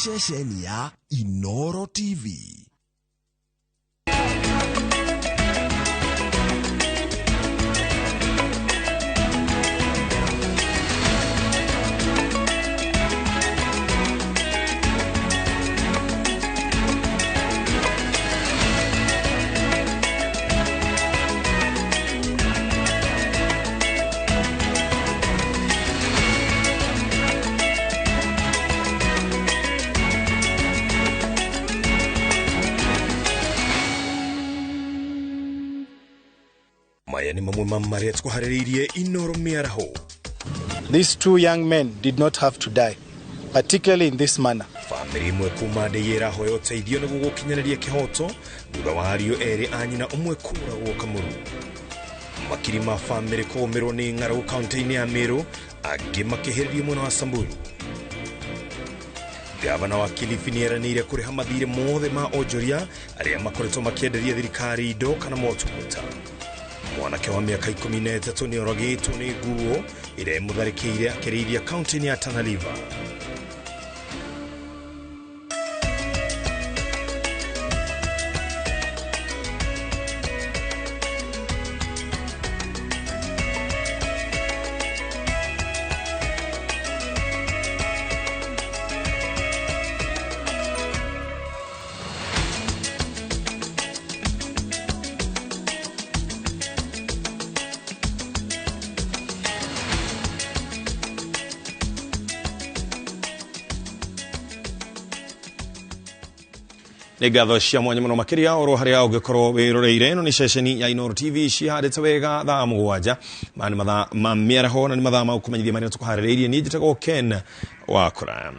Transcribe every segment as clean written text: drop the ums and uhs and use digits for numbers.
ceceni ya Inoro TV. These two young men did not have to die, particularly in this manner. Family mwe kuma de yera hoyo teidio ne gukinyaneria kihoto thutha wa ario eri anyina umwe kura wo Kamuru. Makiri ma family ko mero ni ngaro county ya Meru agi makiheririo muno wa Samburu. Gavana wa Kilifi nieranire kuriha mathire mothe ma ojoria aria makoretwo makienderia thirikari indo kana motungata. Mwanake wa miaka 13 ni orogitwo ni nguo ire mutharikire akiriria county ya Tana River. Negatho cia mwanya muno makiria oro haria ugikorwo wiroreire no ni ceceni ya Inoro TV cihandite wega thaa 7 mani mathaa ma miaraho na ni mathaa ma kumenyithia maria tukuharireirie ni njitagwo Ken Wakura.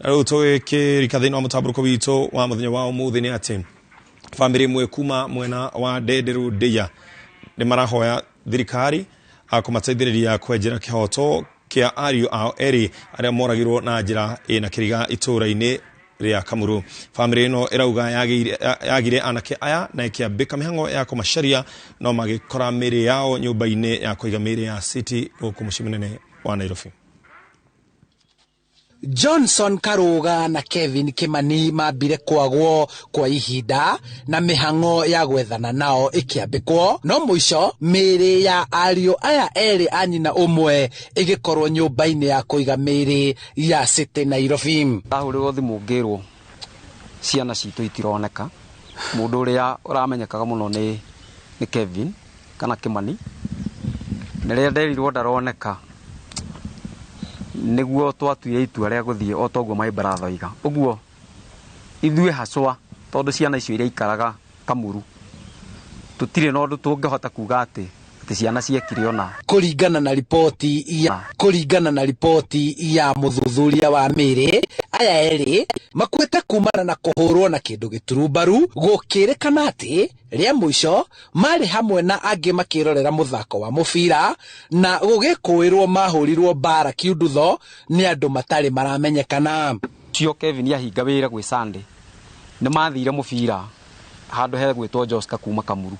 Riu twikirika thina wa mutaburuko witũ wa muthenya wa umuthi ni ati family mwe kuma mwena wa Ndenderu Ndeia ni marahoya thirikari akumateithĩrĩria kwenjera kihoto kia ario ao eri aria moragirwo na njira ina kiriga itura-ini ria Kamuru. Family no irauga yagire anake aya na ikiambika mihango ya kumasharia no magikora miri yao nyumba-ini ya kuiga miri ya City guku mucii munene wa Nairobi. Johnson Karuga na Kevin Kimani mambire kwagwo kwa ihinda na mihango ya gwethana nao ikiambikwo no muico miri ya ario aya eri anyina umwe igikorwo nyumba-ini ya kuiga miri ya City Nairobi. Ahuriwo thimu ngirwo ciana citu itironeka mundu uria uramenyekaga muno ni Kevin kana Kimani niria nderirwo ndaroneka niguo twatuire itua ria guthie otoguo my brother iga uguo ithue haswa tondu ciana icio iria ikaraga Kamuru tutire no ndu tungihota kuga ati ciana ciekire ona kuringana na ripoti ya muthuthuria wa miri aya eri makwete kumana na kuhurwo na kindu giturumbaru gukirikana ati ria muico mari hamwe na angi makirorera muthako wa mubira na gugikuirwo mahurirwo bara kiundutho ni andu matari maramenyekana. Cio Kevin yahinga wira gwi Sunday ni mathire mubira handu he gwitwo Joska kuma Kamuru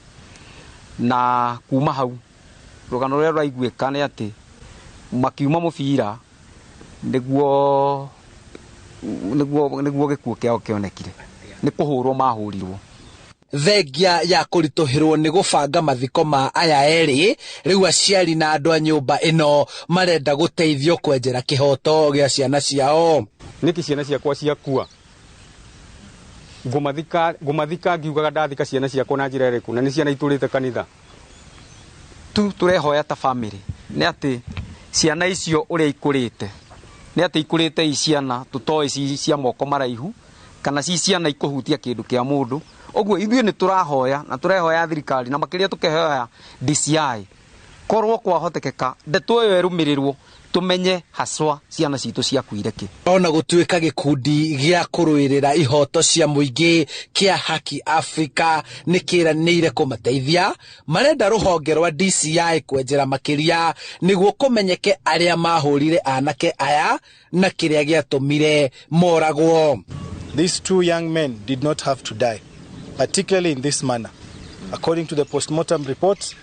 na kuma hau rugano ruria rwaiguika ni ati makiuma mubira niguo gikuo kiao kionekire ni kuhurwo mahurirwo. Thengia ya kurituhirwo ni gubanga mathiko ma aya eri riu aciari na andu a nyumba ino marenda guteithio kwenjera kihoto gia ciana ciao. Niki ciana ciakwa ciakua ngumathika ngiugaga ndathika ciana ciakwa na njira iriku na ni ciana iturite kanitha turehoya ta family ni ati ciana icio uria ikurite ni ati ikurite iciana tutoi cia moko maraihu kana ciana ikuhutia kindu kia mundu oguo ithuĩ ni turahoya na turehoya thirikari na makiria tukehoya DCI korwo kwahotekeka ndeto iyo erumirirwo tumenye haswa ciana citu ciakuire ki. Ona gutuika gikundi gia kuruirira ihoto cia muingi kia Haki Africa nikiranire kumateithia marenda ruhonge rwa DCI kwenjera makiria niguo kumenyeke aria mahurire anake aya na kiria giatumire moragwo. These two young men did not have to die, particularly in this manner. According to the postmortem reports,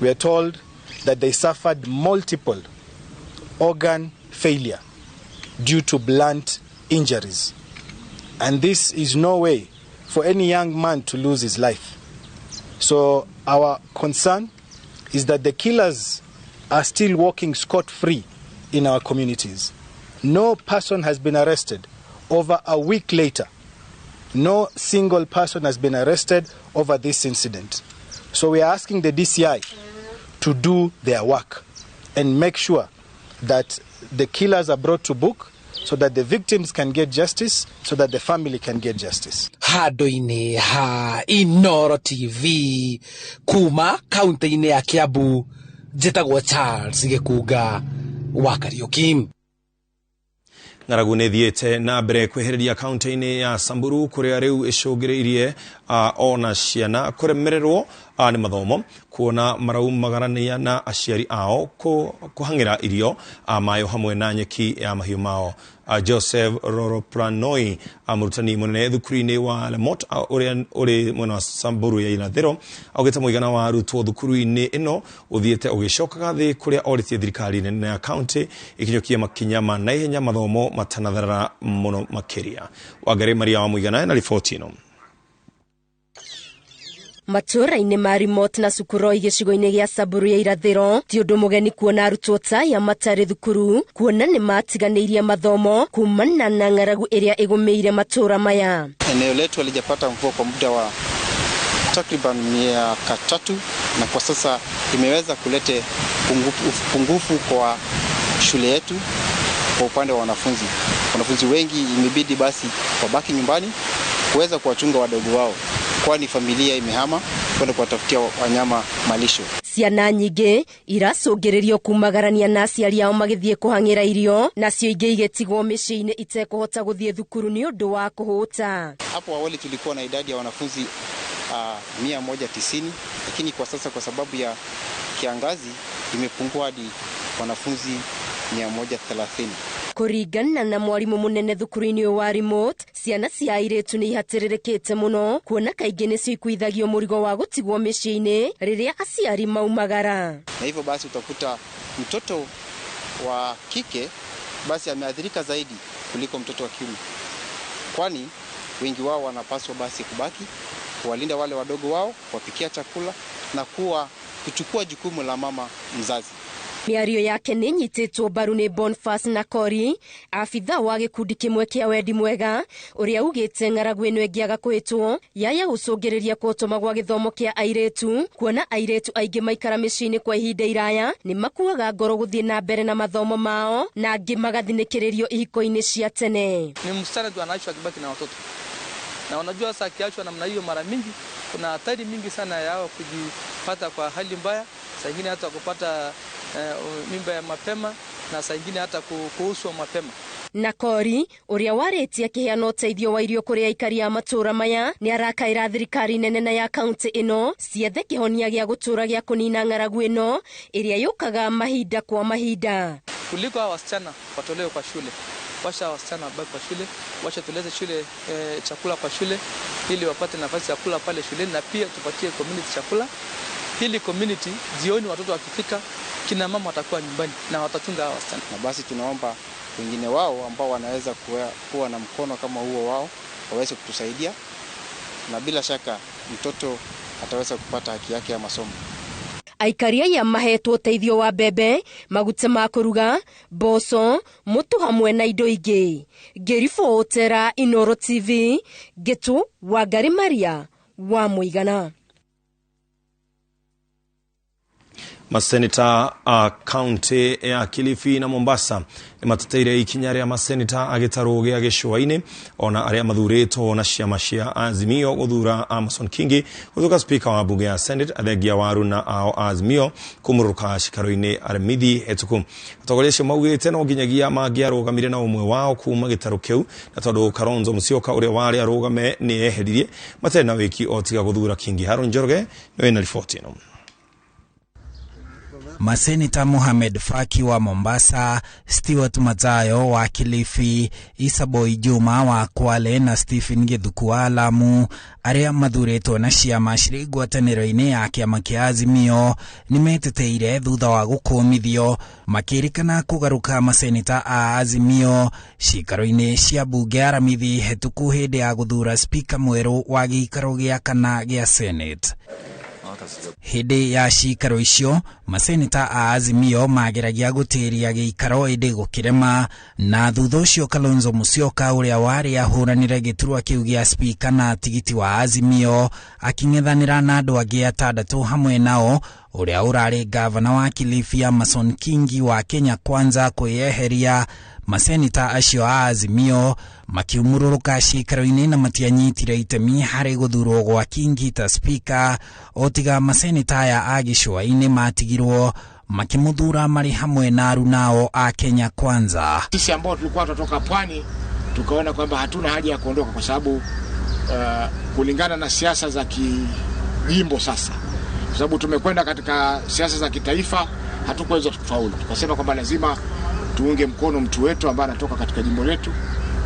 we are told that they suffered multiple organ failure due to blunt injuries. And this is no way for any young man to lose his life. So our concern is that the killers are still walking scot-free in our communities. No person has been arrested over a week later. No single person has been arrested over this incident. So we are asking the DCI to do their work and make sure that the killers are brought to book so that the victims can get justice, so that the family can get justice. Handu-ini ha Inoro TV kuma kaunti-ini ya Kiambu, njĩtagwo Charles Gĩkunga wa Kariuki. Ng'aragu nĩ thiĩte na mbere kwehereria kaunti-inĩ ya Samburu kũrĩa rĩu ĩcũngĩrĩirie ona ciana kũremererwo nĩ mathomo kuona maraumagarania na aciari ao kũhang'ĩra irio mayo hamwe na nyeki ya mahiũ mao. Joseph Roropranoi mũrutani mũnene thukuru-inĩ wa Lemot ũrĩ mwena wa Samburu ya irathĩro augĩte mũigana wa arutwo thukuru-inĩ ĩno ũthiĩte ũgĩcokaga thĩ kũrĩa orĩtie thirikari nene ya kaunti ikinyũkia makinya ma naihenya mathomo matanatharara mũno makĩria. Wangari Maria wa mũigana na riboti ĩno. Matũra-inĩ ma Lemot na Sukuroi gĩcigo-inĩ gĩa Samburu ya irathĩro ti ũndũ mũgeni kuona arutwo ya matarĩ thukuru kuona nĩ matiganĩirie mathomo kumana na ng'aragu ĩrĩa ĩgũmĩire matũra maya. Eneo letu halijapata mvua kwa muda wa takriban miaka 3 na kwa sasa imeweza kuleta upungufu kwa shule yetu kwa upande wa wanafunzi. Wanafunzi wengi imebidi basi wabaki nyumbani kuweza kuwachunga wadogo wao, kwani familia imehama kwenda kuwatafutia wanyama malisho. Ciana nyingĩ iracũngĩrĩrio kumagarania na aciari ao magĩthiĩ kũhang'ĩra irio nacio ingĩ igĩtigwo mĩciĩ-inĩ itekũhota gũthiĩ thukuru nĩ ũndũ wa kũhũta. Hapo awali tulikuwa na idadi ya wanafunzi 190, lakini kwa sasa kwa sababu ya kiangazi imepungua hadi wanafunzi 130. Kũringana na mwarimũ mũnene thukuru-inĩ wa Lemot, ciana cia airĩtu nĩ ihatĩrĩrĩkĩte mũno kuona kaingĩ nĩcio ikuithagio mũrigo wa gũtigwo mĩciĩ-inĩ rĩrĩa aciari maumagara. Na hivyo basi utakuta mtoto wa kike basi ameathirika zaidi kuliko mtoto wa kiume, kwani wengi wao wanapaswa basi kubaki kuwalinda wale wadogo wao, kuwapikia chakula na kuchukua jukumu la mama mzazi. Mĩario yake nĩ nyitĩtwo mbaru nĩ Boniface Nakori, abitha wa gĩkundi kĩmwe kĩa Wendi Mwega, ũrĩa ugĩte ng'aragu ĩno ĩngĩaga kũhĩtwo yaya gũcũngĩrĩria kũhotoma gwa gĩthomo kĩa airĩtu, kuona airĩtu aingĩ maikara mĩciĩ-inĩ kwa ihinda iraya nĩ makuaga ngoro gũthiĩ na mbere na mathomo mao na angĩ magathinĩkĩrĩrio ihiko-inĩ cia tene. Ni msichana tu anaachwa akibaki na watoto, na unajua sasa akiachwa namna hiyo mara mingi kuna hatari mingi sana yao kujipata kwa hali mbaya, saa nyingine hata kupata mimba ya mapema na saa nyingine hata kuhusu mapema. Nakori ũrĩa warĩtie kĩheana ũteithio wa irio kũrĩ aikari a matũra maya nĩ arakaĩra thirikari nene na ya kaunti ĩno ciethe kĩhonia gĩa gũtũra gĩa kũnina ng'aragu ĩno ĩrĩa yũkaga mahinda kwa mahinda. Kuliko wasichana watolewe kwa shule, washa wasichana wabaki kwa shule, washa tuleze shule chakula kwa shule ili wapate nafasi ya kula pale shuleni, na pia tupatie community chakula ili community jioni watoto wakifika kina mama watakuwa nyumbani na watachunga hao wasichana. Na basi tunaomba wengine wao ambao wanaweza kuwa na mkono kama huo wao waweze kutusaidia, na bila shaka mtoto ataweza kupata haki yake ya masomo. Aikaria ya mahetwo ũteithio wa mbembe, maguta ma kũruga, mboco, mũtu hamwe na indo ingĩ. Ngĩribotera Inoro TV, Gĩtũ Wangari Maria wa Mũigana. Maseneta a kaunti ya Kilifi na Mombasa nĩmateteire ikinya rĩa maseneta a gĩtarũ gĩa gĩcũa-inĩ ona arĩa mathurĩtwo na ciama cia Azimio gũthura Amason Kingi gũtuĩka speaker wa bunge ya Senate athengia wa aruna ao Azimio kũmũrũka cikaro-inĩ aramithi hetũku. Atongoria acio maugĩte no nginyagia mangĩarũgamire na ũmwe wao kuma gĩtarũ kĩu, na tondũ Kalonzo Musyoka ũrĩa warĩ arũgame nĩ eheririe matarĩ na wĩki o tiga gũthura Kingi. Haron Njoroge nĩ na riboti ĩno. Maseneta Mohamed Faki wa Mombasa, Stewart Mazayo wa Kilifi, Isaboi Juma wa Kwale na Stephen Githuku wa Lamu aria mathuritwo na ciama cirĩ ngwatanĩro-inĩ ya kĩama kĩa Azimio nimeteteire thutha wa gũkũmithio makĩrĩkana kũgarũka maseneta a Azimio cikaro-inĩ cia bunge aramithi hetũku hĩndĩ ya gũthura spika mwerũ wa gĩikaro gĩa kana gĩa Senate. Hĩndĩ ya cikaro icio maseneta a Azimio mageragia gũtĩria gĩikaro ĩndĩ gũkĩrema, na thutha ũcio Kalonzo Musyoka ũrĩa warĩ ahũranĩre gĩturwa kĩu gĩa spika na tigiti wa Azimio aking'ethanĩra na andũ angĩ 6 hamwe nao ũrĩa ũrarĩ gavana wa Kilifi Amason Kingi wa Kenya Kwanza kwĩyeheria. Maseneta acio a Azimio makiumũrũrũka cikaro-inĩ na matianyitire itemi harĩ gũthurwo gwa Kingi ta spika, o tiga maseneta aya a gĩcũa-inĩ matigirwo makimudhura marĩ hamwe na arunao a Kenya Kwanza. Sisi ambao tulikuwa tunatoka pwani tukaona kwamba hatuna haja ya kuondoka kwa sababu kulingana na siasa za kijimbo sasa, kwa sababu tumekwenda katika siasa za kitaifa hatukuweza kufaulu. Tukasema kwamba lazima tuunge mkono mtu wetu ambaye anatoka katika jimbo letu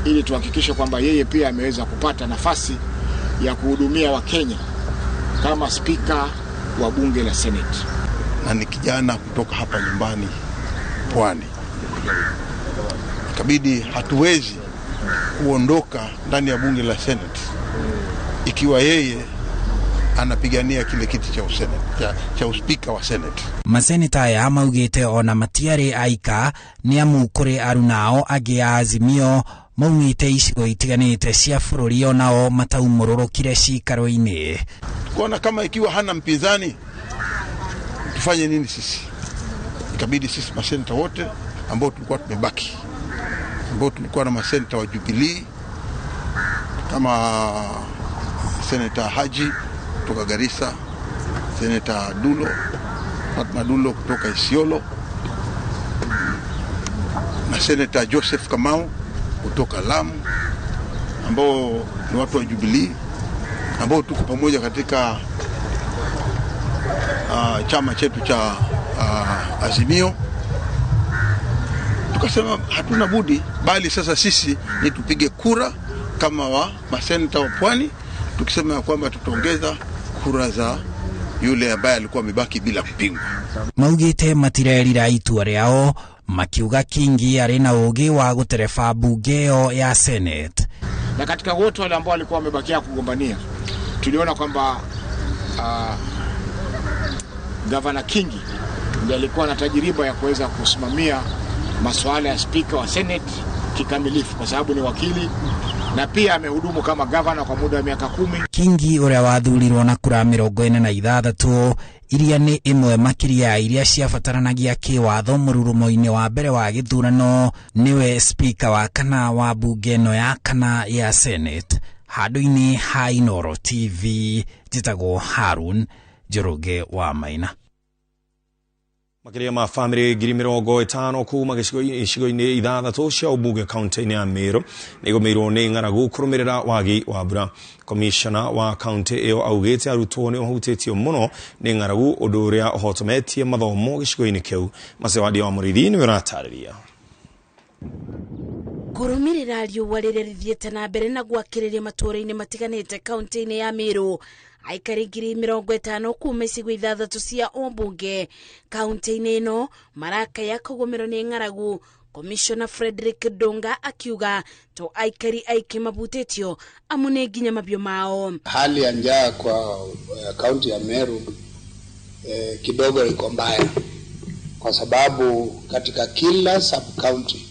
ili tuhakikishe kwamba yeye pia ameweza kupata nafasi ya kuhudumia wa Kenya kama spika wa bunge la Senate. Na ni kijana kutoka hapa nyumbani pwani. Ikabidi hatuwezi kuondoka ndani ya bunge la Senate ikiwa yeye anapigania kile kiti cha uspika wa Senate. Maseneta ya maugite ona matiare aika ni amukure arunao agi a Azimio maumite icigo itiganite cia bũrũri onao mataumũrũrũkire cikaro-inĩ. Kuona kama ikiwa hana mpinzani tufanye nini sisi? Ikabidi sisi maseneta wote ambao tulikuwa tumebaki, ambao tulikuwa na maseneta wa Jubilee kama Senator Haji kutoka Garissa, Senator Dulo, Fatma Dulo kutoka Isiolo, na Senator Joseph Kamau kutoka Lamu, ambao ni watu wa Jubilee, ambao tuko pamoja katika chama chetu cha Azimio. Tukasema hatuna budi bali sasa sisi ni tupige kura kama wa maseneta wa pwani, tukisema kwamba tutaongeza kura za yule ambaye alikuwa amebaki bila kupingwa. Maugite matirerira itua riao makiuga Kingi ari na ugi wa gutereba bungeo ya Senate. Na katika wote wale ambao walikuwa wamebakia kugombania tuliona kwamba Governor Kingi ndiye alikuwa na tajiriba ya kuweza kusimamia masuala ya spika wa Senate kikamilifu kwa sababu ni wakili na pia amehudumu kama governor kwa muda wa miaka 10. Kingi uria wathurirwo na kura 46 iria ni imwe makiria iria ciabataranagia kiwatho mũrurumo-inĩ wa mbere wa gĩthurano niwe spika wa kana wa bunge no ya kana ya Senate. Handũ-inĩ ha Inooro TV njĩtagwo Harun Njoroge wa Maina. Makiria ma family 50 kuma gĩcigo-inĩ 6 cia ubunge kaunti-inĩ ya Meru nĩgũmĩirwo nĩ ng'aragu kũrũmĩrĩra wagi wa mbura. Commissioner wa kaunti ĩyo augĩte arutwo nĩ mahutĩtio mũno nĩ ng'aragu ũndũ ũrĩa ũhotometie mathomo gĩcigo-inĩ kĩu. Macewadi wa Mũrĩithi nĩwe ũratarĩria. Kũrũmĩrĩra riũa rĩrĩa rĩthiĩte na mbere na gwakĩrĩria matũũra-inĩ matiganĩte kaunti-inĩ ya Meru, aikari 50 kuma icigo 6 cia ũmbunge kaunti-inĩ ĩno marakaya kũgũmĩrwo nĩ ng'aragu. Commissioner Frederick Donga akiuga to aikari aiki mabutĩtio amune nginya mabio mao. Hali ya njaa kwa kaunti ya Meru kidogo iko mbaya kwa sababu katika kila sub county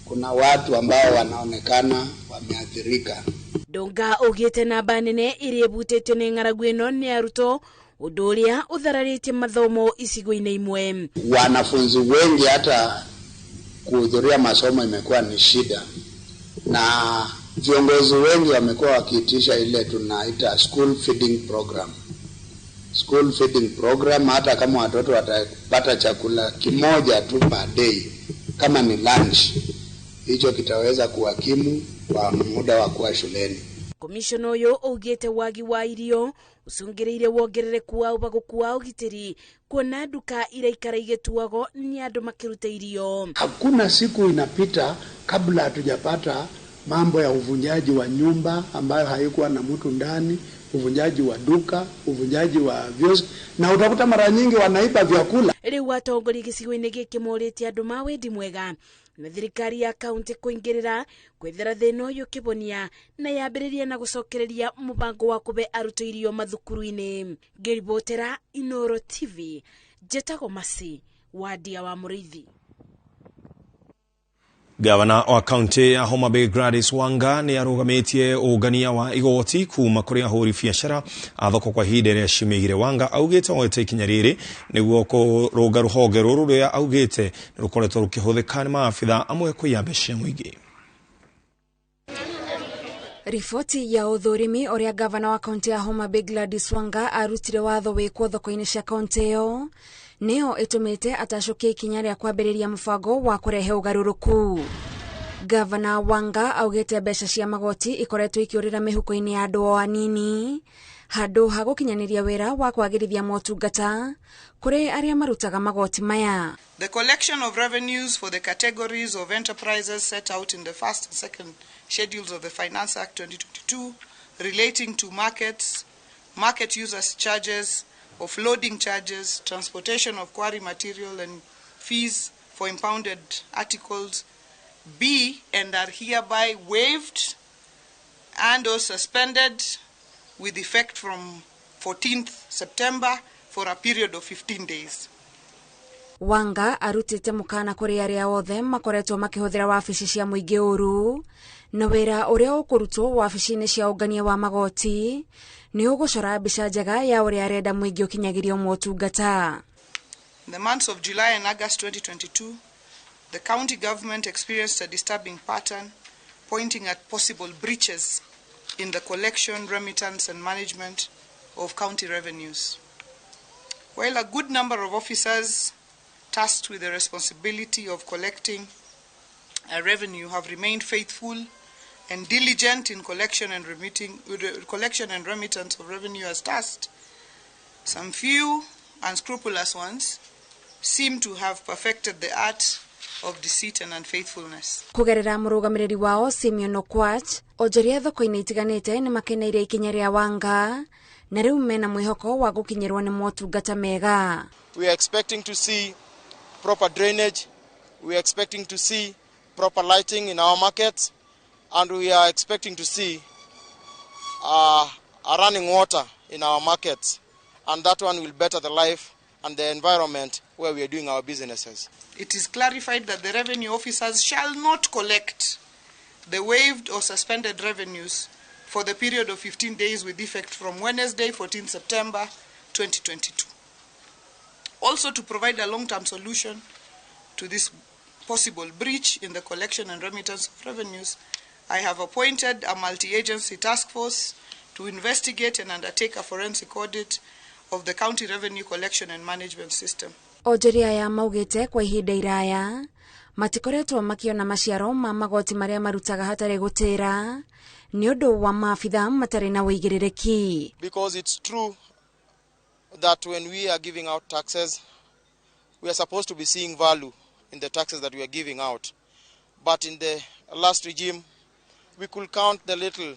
kuna watu ambao wanaonekana wameathirika. Donga ugite namba nene iria butĩtio nĩ ng'aragu ĩno nĩ arutwo ũndũ ũrĩa ũthararĩtie mathomo icigo-inĩ imwe. Wanafunzi wengi hata kuhudhuria masomo imekuwa ni shida, na viongozi wengi wamekuwa wakiitisha ile tunaita school feeding program. School feeding program, hata kama watoto watapata chakula kimoja tu per day kama ni lunch, hicho kitaweza kuwakimu kwa muda wa kuwa shuleni. Commission uyu ugite wagi wa irio ucungireire wongerereku wa ubaguku wa ugitiri kuona duka ira ikara igituago ni andu makiruta irio. Hakuna siku inapita kabla hatujapata mambo ya uvunjaji wa nyumba ambayo haikuwa na mtu ndani, uvunjaji wa duka, uvunjaji wa viosk, na utakuta mara nyingi wanaiba vyakula. Riu atongoria gicigo-ini giki morite andu ma wendi mwega na thirikari ya kaunti kuingirira kwethera thina uyu kibonia na yambiriria na gucokereria mubango wa kube aruto irio mathukuru-ini. Ngiribotera Inoro TV, Jetago Masi, Wadia wa Muriithi. Gavana wa kaunti ya Homa Bay Gladys Wanga ni arugamitie ugania wa igoti kuma kuri ahuri biashara athoko kwa hinde ria Shimigire. Wanga augite oete ikinya riri niguo kuruga ruhonge ruru ria augite rukoretwo rukihuthika ni maafitha amwe kuyambesha mwingi. Rifoti ya uthurimi uria gavana wa kaunti ya Homa Bay Gladys Wanga arutire watho wikwo thoko-ini cia kaunti iyo neo itumite atashukie ikinya ria kwambiriria mubango wa kurehe ugaruruku. Gavana Wanga augite mbeca cia magoti ikoretwo ikiurira mihuko-ini ya andu anini handu ha gukinyaniria wira wa kwagirithia motungata kuri aria marutaga magoti maya. The collection of revenues for the categories of enterprises set out in the first and second schedules of the Finance Act 2022 relating to markets, market users charges, offloading charges, transportation of quarry material and fees for impounded articles be and are hereby waived and or suspended with effect from 14th September for a period of 15 days. Wanga arutite mukana kuri aria othe makoretwo makihuthira wabici cia muingi uru na wira uria ukurutwo wabici-ini cia ungania wa magoti ni ugucora mbica njega ya uria arenda muingi ukinyagirio motungata. In the months of July and August 2022, the county government experienced a disturbing pattern pointing at possible breaches in the collection, remittance and management of county revenues. While a good number of officers tasked with the responsibility of collecting a revenue have remained faithful and diligent in collection and remittance of revenue as tasked, some few unscrupulous ones seem to have perfected the art of deceit and unfaithfulness. Kugerera murugamiriri wao Simeon Okwach, ojoria thoko-ini itiganite ni makeneire ikinya ria Wanga na riu mena mwihoko wa gukinyirwo ni motungata mega. We are expecting to see proper drainage, we are expecting to see proper lighting in our markets, and we are expecting to see a running water in our markets, and that one will better the life and the environment where we are doing our businesses. It is clarified that the revenue officers shall not collect the waived or suspended revenues for the period of 15 days with effect from Wednesday, 14 September 2022. Also, to provide a long-term solution to this possible breach in the collection and remittance of revenues, I have appointed a multi-agency task force to investigate and undertake a forensic audit of the county revenue collection and management system. Ojoria ya maugite kwa ihinda iraya matikoretwo makiona maciaro ma magoti maria marutaga hatari gutira ni undu wa maafitha matari na uigirereki. Because it's true that when we are giving out taxes, we are supposed to be seeing value in the taxes that we are giving out. But in the last regime, we could count the little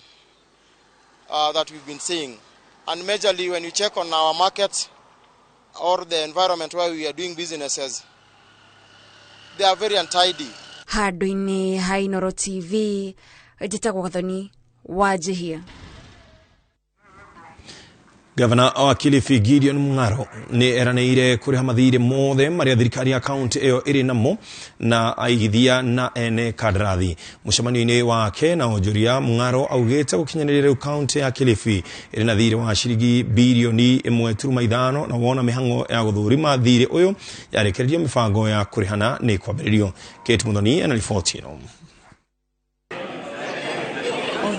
that we've been seeing. And majorly when you check on our markets or the environment where we are doing businesses, they are very untidy. Handu-ini ha Inoro TV, Jetago Gathoni, Wajihia. Gavana wa Kilifi Gideon Mung'aro ni eraneire kuriha mathire mothe maria thirikari ya kaunti iyo iri namo na aigithia na ene kadarathi. Mucemanio-ini wake na onjoria, Mung'aro augite gukinyanirira kaunti ya Kilifi iri na thire wa ciringi bilioni 1.5 na wona mihango ya guthurima thire uyu yarekererio mibango ya kurihana ni kwambiririo. Kate Muthoni ana ripoti ino.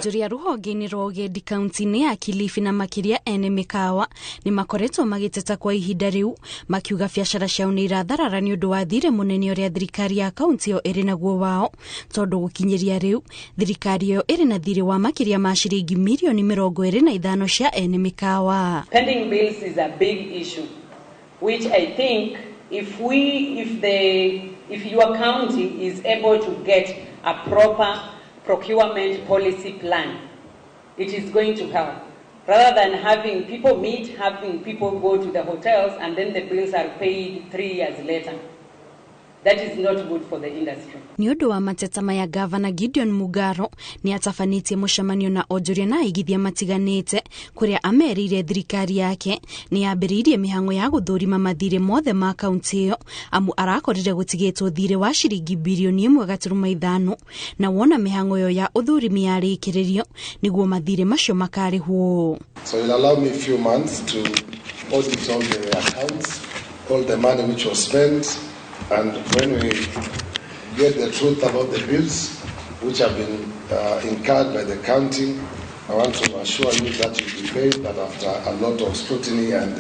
onjoria ruhonge-inĩ rwa ũgendi kaunti-inĩ ya Kilifi na makiria ene mĩkawa nĩ makoretwo magĩteta kwa ihinda rĩu makiuga biacara ciao nĩ iratharara nĩ ũndũ wa thirĩ mũnene ũrĩa thirikari ya kaunti ĩyo ĩrĩ naguo wao, tondũ gũkinyĩria rĩu thirikari ĩyo ĩrĩ na thirĩ wa makiria ma ciringi mirioni 25 cia ene mĩkawa. Pending bills is a big issue, which I think if your county is able to get a proper procurement policy plan, it is going to help. Rather than having people meet, having people go to the hotels, and then the bills are paid 3 years later. That is not good for the industry. Nĩ ũndũ wa mateta maya Gavana Gideon Mungaro nĩ atafanĩtie mũcemanio na onjoria na aigithia matiganĩte kũrĩa amerire thirikari yake nĩ yambĩrĩirie mĩhang'o ya gũthũrima mathirĩ mothe ma kaunti ĩyo amu arakorire gũtigĩtwo thirĩ wa ciringi birioni 1.5 na wona mĩhang'o ĩyo ya ũthũrimi yarĩkĩrĩrio nĩguo mathirĩ macio makarĩhwo. So it'll allow me a few months to audit all the accounts, all the money which was spent. And when we get the truth about the bills which have been incurred by the county, I want to assure you that you will be paid, that after a lot of scrutiny and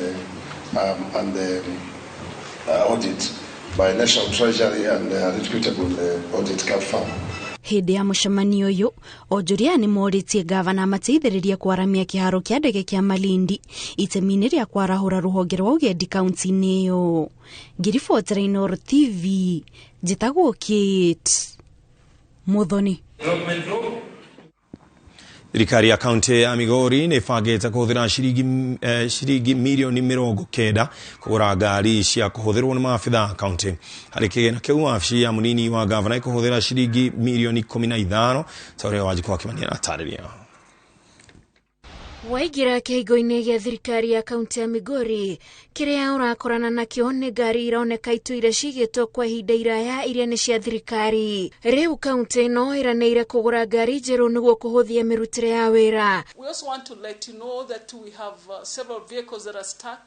audit by National Treasury and reputable audit firm. Hĩndĩ ya mũcemanio ũyũ onjoria nĩ morĩtie gavana mateithĩrĩrie kwaramia kĩharo kĩa ndege kĩa Malindi itemi-inĩ rĩa kwarahũra rũhonge rwa ũgendi kaunti-inĩ ĩyo. Ngiribotera Inooro TV, njĩtagwo Kate Muthoni. Thirikari ya kaunti ya Migori nĩ ĩbangĩte kũhũthĩra ciringi mirioni 90 kũgũra ngari cia kũhũthĩrwo nĩ maabitha kaunti. Harĩ kĩgĩna kĩu wabici ya mũnini wa gavana ĩkũhũthĩra ciringi mirioni 15 ta ũrĩa Wanjikũ wa Kimani aratarĩria. Waingira kĩhingo-inĩ gĩa thirikari ya kaunti ya Migori, kĩrĩa ũrakorana nakĩo nĩ ngari ironeka itũire cigĩtwo kwa ihinda iraya iria nĩ cia thirikari. Rĩu kaunti ĩno ĩranĩire kũgũra ngari njerũ nĩguo kũhũthia mĩrutĩre ya wĩra. We also want to let you know that we have several vehicles that are stuck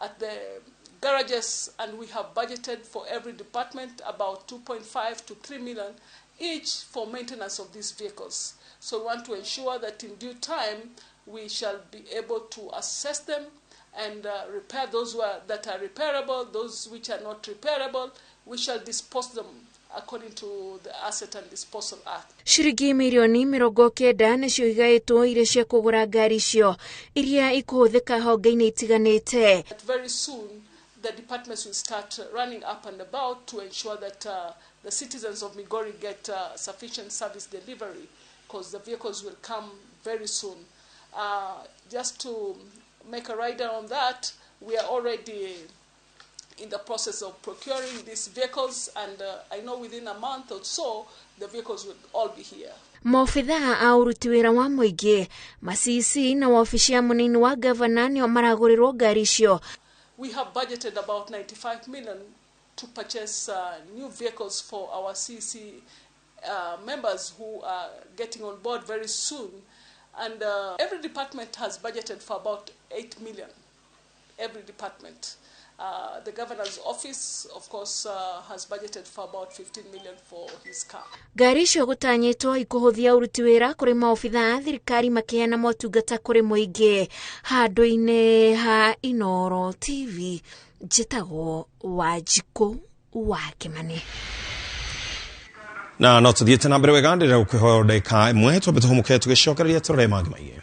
at the garages, and we have budgeted for every department about 2.5 to 3 million each for maintenance of these vehicles. So we want to ensure that in due time we shall be able to assess them and repair those that are repairable. Those which are not repairable, we shall dispose them according to the Asset and Disposal Act. Ciringi mirioni 90 nĩcio igaĩtwo iria cia kũgũra ngari icio iria ikũhũthĩka honge-inĩ itiganĩte. Very soon the departments will start running up and about to ensure that the citizens of Migori get sufficient service delivery, because the vehicles will come very soon. Just to make a rider on that, we are already in the process of procuring these vehicles, and I know within a month or so the vehicles will all be here. Maofitha a ũruti wĩra wa mũingĩ, macisi na wabici ya mũnini wa gavana nĩo maragũrĩrwo ngari icio. We have budgeted about 95 million to purchase new vehicles for our CC members who are getting on board very soon, and every department has budgeted for about 8 million. Every department. The governor's office, of course, has budgeted for about 15 million for his car. Ngari icio gũtanyĩtwo ikũhũthia ũruti wĩra kũrĩ maofitha a thirikari makĩheana motungata kũrĩ mũingĩ. Handũ-inĩ ha Inooro TV, njĩtagwo Wanjikũ wa Kimani. Na no tuthiĩte na mbere wega ndĩrenda gũkwĩhoya ndagĩka ĩmwe twambe tũhũmũke tũgĩcokereria tũrore mangĩ maingĩ.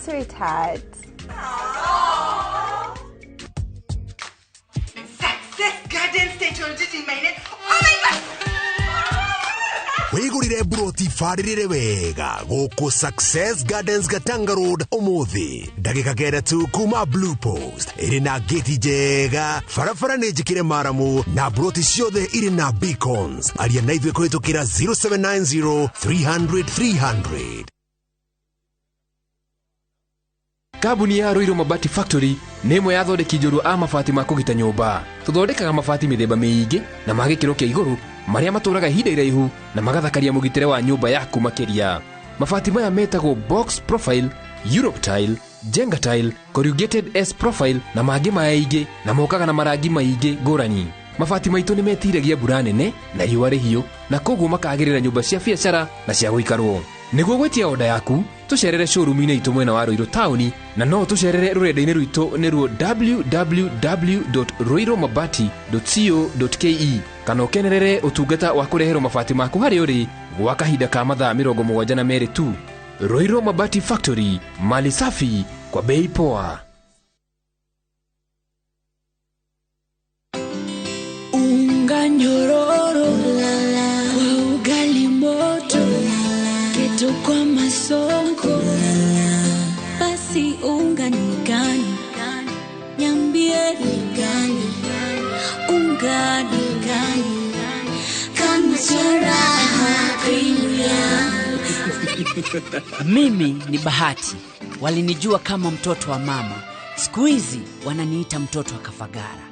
Sweetheart. Success Garden State on in my name. Oh my God! Wigurire broti faririre wega goko Success Gardens Gatanga Road umuthi ndagika kenda tu kuma Blue Post irina geti jega farafara nejikire maramu na broti ciothe irina beacons aria na ithwe kuhitukira 0790 300 300. Kambuni ya Ruiru Mabati Factory nĩ ĩmwe ya thondeki njũru a mabati ma kũgita nyũmba. Tũthondekaga mabati mĩthemba mĩingĩ na ma gĩkĩro kĩa igũrũ maria matũraga ihinda iraihu na magathakaria mũgitĩre wa nyũmba yaku makĩria. Mabati maya metagwo box profile, Europe tile, Jenga tile, corrugated S profile na mangĩ maingĩ, na mokaga na marangi maingĩ ngũrani. Mabati maitũ nĩ metiragia mbura nene na riũa rĩhiũ, na koguo makagĩrĩra nyũmba cia biacara na cia gũikarwo. Nĩguo gwetia oda yaku, tũcerere showroom-inĩ itũ mwena wa Ruiru taũni, na no tũcerere rũrenda-inĩ rwitũ nĩruo www.ruiromabati.co.ke, kana ũkenerere ũtungata wa kũreherwo mabati maku harĩa ũrĩ gwa kahinda ka mathaa 72 tu. Ruiru Mabati Factory, mali safi kwa bei poa. Unga nyororo kwa ugali moto, keto kwa masongo, basi unga ni gani? Niambie ni gani? Unga ni gani? Kama charaha premium. Mimi ni Bahati, walinijua kama mtoto wa mama. Siku hizi wananiita mtoto wa Kafagara.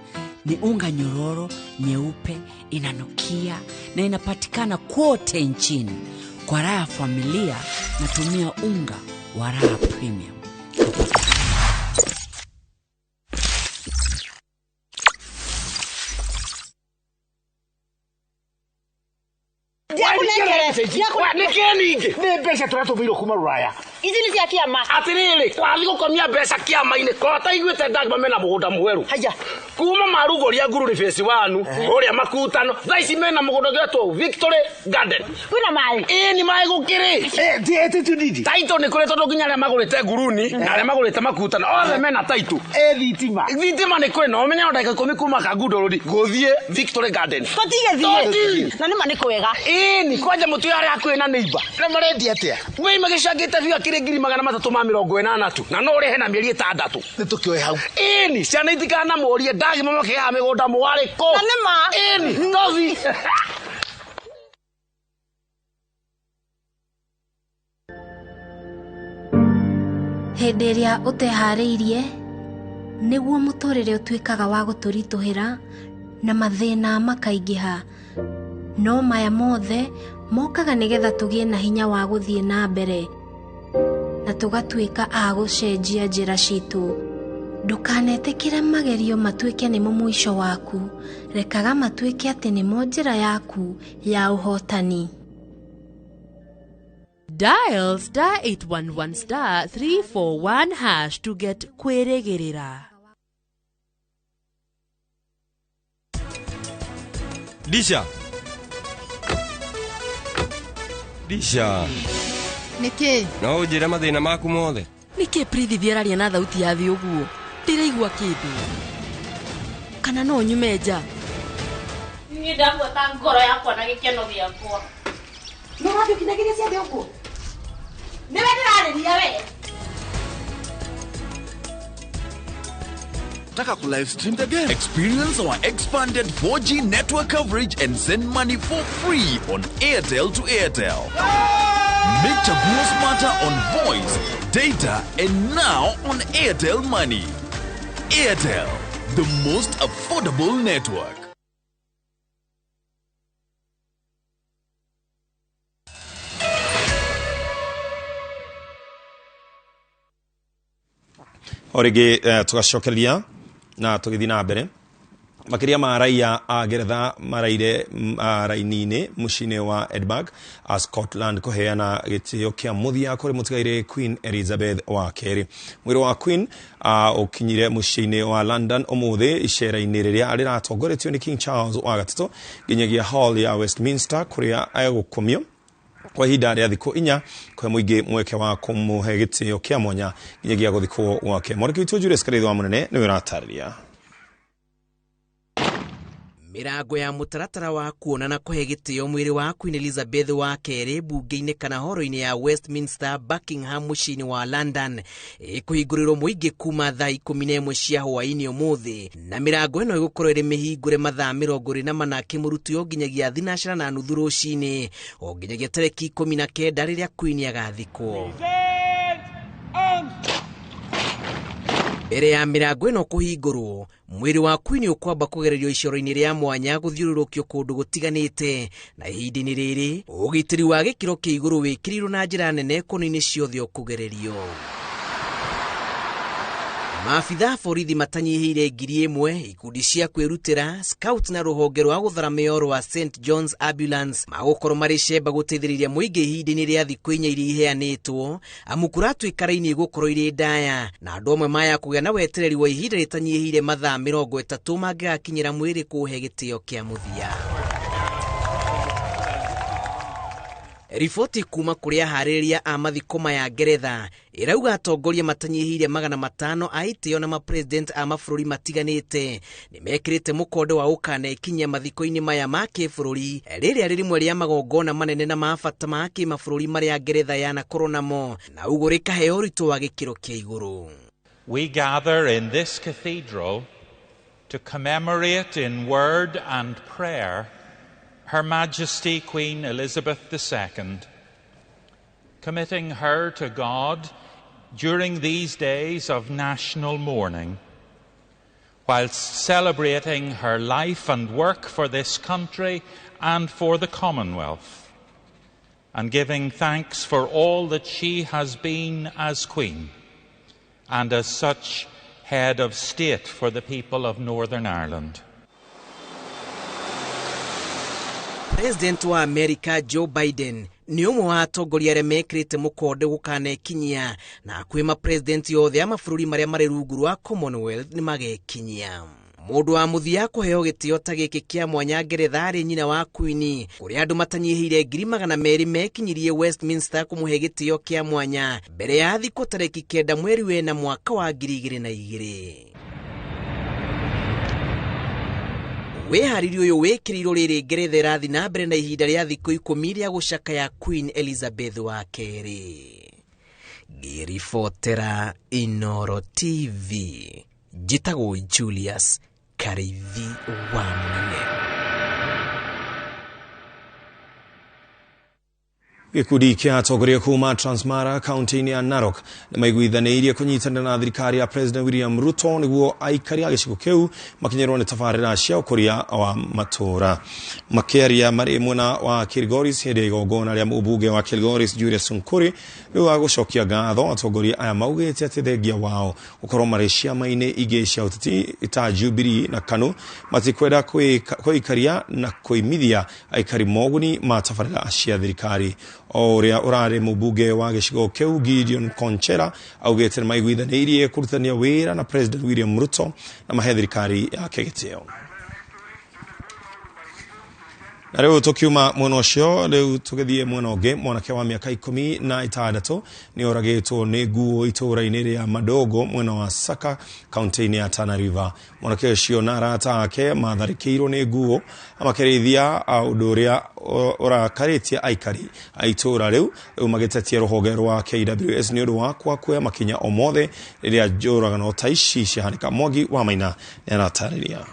Ni unga nyororo, nyeupe, inanukia na inapatikana kote nchini. Kwa raha familia natumia unga wa Raha Premium. Ni mbeca turatũmĩirwo kuma Rũraya. Ici nĩ cia kĩama. Atĩrĩrĩ, twathiĩ gũkomia mbeca kĩama-inĩ kota iguĩte ndagima mena mũgũnda mwerũ. Haya. Kuma Marugũria Ngururi Phase 1 ũrĩa Makutano. Thaa ici mena mũgũnda ũgetwo Victory Garden. Kwĩna maĩ? Ni maĩ gũkĩrĩ. Ndiĩte tudidi. Taito nĩ kũrĩ tondũ nginya arĩa magũrĩte Nguruni na arĩa magũrĩte Makutano othe mena taito. Thitima. Thitima nĩ kwĩ no ũmenye ndagĩka 10 kuma Kangundo Road gũthiĩ Victory Garden. Tũtigĩthiĩ. Na nĩ ma nĩ kwega. Ni kwanja mũtu arĩa hakuhĩ na neighbor. Na marendia atĩa? Wei magĩcangĩte biũ akĩrĩ 380 tu. Na no ũrĩhe na mĩeri 6. Nĩ tũkĩoe hau. Ni ciana itikana mũrie ndagima makĩhaha mĩgũnda mwarĩko. Na nĩ ma. Ni tobi. Hĩndĩ ĩrĩa ũteharĩirie nĩguo mũtũrĩre ũtuĩkaga wa gũtũritũhĩra na mathĩna makaingĩha. No maya mothe mokaga nĩgetha tũgĩe na hinya wa gũthiĩ na mbere na tũgatuĩka a gũcenjia njĩra citũ. Ndũkanetĩkĩre magerio matuĩke nĩmo mũico waku, rekaga matuĩke atĩ nĩmo njĩra yaku ya ũhotani. Dial *811*341# to get kwĩrĩgĩrĩra. Disha. Nĩkĩ? No ũnjĩre mathĩna maku mothe. Nĩkĩ Prithi thiararia na thauti ya thĩ ũguo? Ndĩraigua kĩndũ. Kana no nyume nja? Niĩ ndagweta ngoro yakwa na gĩkeno gĩakwa. No radio kinagĩria cia thĩ ũguo. Nĩ we ndĩrarĩria we. Taka ku live stream the game. Experience our expanded 4G network coverage and send money for free on Airtel to Airtel. Make Chaguo smarter on voice, data, and now on Airtel Money. Airtel, the most affordable network. Origi tugacokeria na tũgĩthiĩ na mbere. Makĩria ma raia a Ngeretha maraire raini-inĩ mũciĩ-inĩ wa Edinburgh a Scotland kũheana gĩtĩo kĩa mũthia kũrĩ mũtigairĩ Queen Elizabeth wa kerĩ. Mwĩrĩ wa Queen ũkinyire mũciĩ-inĩ wa London ũmũthĩ icera-inĩ rĩrĩa rĩratongoretio nĩ King Charles wa gatatũ nginyagia hall ya Westminster kũrĩa egũkomio kwa ihinda rĩa thikũ 4 kwa mũingĩ mweke wa kũmũhe gĩtĩo kĩa mwanya nginyagia gũthikwo gwake. Mwanake witũ Julius Karĩithũ wa Mũnene nĩwe ũratarĩria. Mirango ya mutaratara wa kuonana kũhe gĩtĩo mwĩrĩ wa Queen Elizabeth wa kerĩ bunge-inĩ kana horo-inĩ ya Westminster Buckingham mũciĩ-inĩ wa London ĩkũhingũrĩrwo mũingĩ kuma thaa 11 cia hwaĩ-inĩ ũmũthĩ, na mirango ĩno ĩgũkorwo ĩrĩ mĩhingũre mathaa 24 kĩmũrutio nginyagia thinacara na nuthu rũcinĩ o nginyagia tarĩki 19 rĩrĩa Queen agathikwo. mbere ya mirango ĩno kũhingũrwo mwĩrĩ wa Queen ũkwamba kũgererio icoro-inĩ rĩa mwanya gũthiũrũrũkio kũndũ gũtiganĩte, na ihinda-inĩ rĩrĩ ũgitĩri wa gĩkĩro kĩa igũrũ wĩkĩrirwo na njĩra nene kono-inĩ ciothe ũkũgererio. Maabitha borithi matanyihĩire 1,000 ikundi cia kwĩrutĩra scout na rũhonge rwa gũtharamio rwa St John's Ambulance magũkorwo marĩ cemba gũteithĩrĩria mũingĩ ihinda-inĩ rĩa thikũ 4 iria iheanĩtwo, amu kũratuĩkara-inĩ igũkorwo irĩ ndaya, na andũ amwe maya kũgĩa na wetereri wa ihinda rĩtanyihĩire mathaa 30 mangĩgakinyĩra mwĩrĩ kũũhe gĩtĩo kĩa mũthia. Riboti kuma kũrĩa harĩrĩria a mathiko maya Ngeretha ĩrauga atongoria matanyihĩire 500 a itĩo na mapresident a mabũrũri matiganĩte nĩmekĩrĩte mũkonde wa ũkanekinyia mathiko-inĩ maya ma kĩbũrũri rĩrĩa rĩmwe rĩa magongona manene na mabata ma kĩmabũrũri marĩa Ngeretha yanakorwo namo, na ũguo rĩkaheo ũritũ wa gĩkĩro kĩa igũrũ. We gather in this cathedral to commemorate in word and prayer Her Majesty Queen Elizabeth II, committing her to God during these days of national mourning, whilst celebrating her life and work for this country and for the Commonwealth, and giving thanks for all that she has been as Queen, and as such head of state for the people of Northern Ireland. President wa America Joe Biden ni ũmwe wa atongoria arĩa mekĩrĩte mũkonde gũkanekinyia, na kwĩ mapresident yothe a mabũrũri marĩa marĩ rungu rwa Commonwealth nĩ magekinyia. Mũndũ wa mũthia kũheo gĩtĩo ta gĩkĩ kĩa mwanya Ngeretha arĩ nyina wa Queen, kũrĩa andũ matanyihĩire 200,000 mekinyirie Westminster kũmũhe gĩtĩo kĩa mwanya mbere ya thikũ tarĩki 9 mweri wena mwaka wa 2002. Wĩharĩrio ũyũ wĩkĩrĩirwo rĩrĩ Ngeretha ĩrathiĩ na mbere na ihinda rĩa thikũ 10 rĩa gũcakaya Queen Elizabeth wa kerĩ. Ngĩribotera Inooro TV, njĩtagwo Julius Kareithi wa Mũnene. Gĩkundi kĩa atongoria kuma Transmara kaunti-inĩ ya Narok nĩmaiguithanĩirie kũnyitanĩra na thirikari ya President William Ruto nĩguo aikari a gĩcigo kĩu makinyĩrwo nĩ tabarĩra cia ũkũria wa matũũra. Makĩaria marĩ mwena wa Kilgoris hĩndĩ ya igongona rĩa mũmbunge wa Kilgoris Julius Sunkuri rĩu wa gũcokia ngatho atongoria aya maugĩte atĩ thengia wao gũkorwo marĩ ciama-inĩ ingĩ cia ũteti ta Jubilee na KANU matikwenda kũikaria na kũimithia aikari moguni ma tabarĩra cia thirikari. Ũrĩa ũrarĩ mũmbunge wa gĩcigo kĩu Gideon Konchera augĩte nĩmaiguithanĩirie kũrutania wĩra na President William Ruto na mahe thirikari yake gĩtĩo. Na rĩu tukiuma mwena ũcio rĩu tũgĩthiĩ mwena ũngĩ, mwanake wa mĩaka 16 nĩ oragĩtwo nĩ nguo itũũra-inĩ rĩa Madogo mwena wa Saka kaunti-inĩ ya Tana River. Mwanake ũcio na arata ake matharĩkĩirwo nĩ nguo amakĩrĩithia ũndũ ũrĩa ũrakarĩtie aikari a itũũra rĩu magĩtetia rũhonge rwa KWS nĩ ũndũ wa kuoya makinya o mothe rĩrĩa njũragano ta ici ciahanĩka. Mwangi wa Maina nĩ aratarĩria.